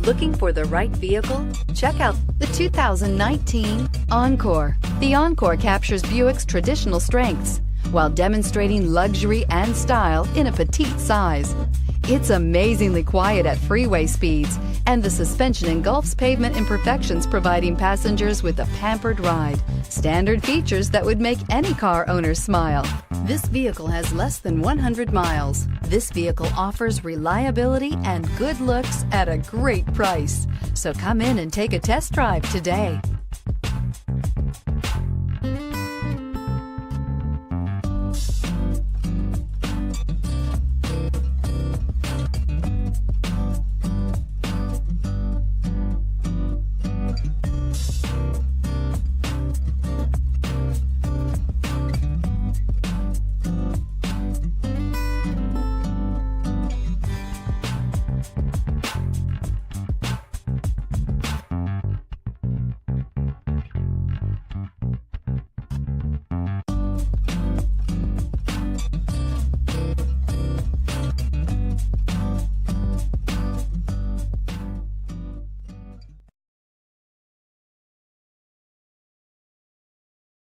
Looking for the right vehicle? Check out the 2019 Encore. The Encore captures Buick's traditional strengths while demonstrating luxury and style in a petite size. It's amazingly quiet at freeway speeds, and the suspension engulfs pavement imperfections, providing passengers with a pampered ride. Standard features that would make any car owner smile. This vehicle has less than 100 miles. This vehicle offers reliability and good looks at a great price. So come in and take a test drive today.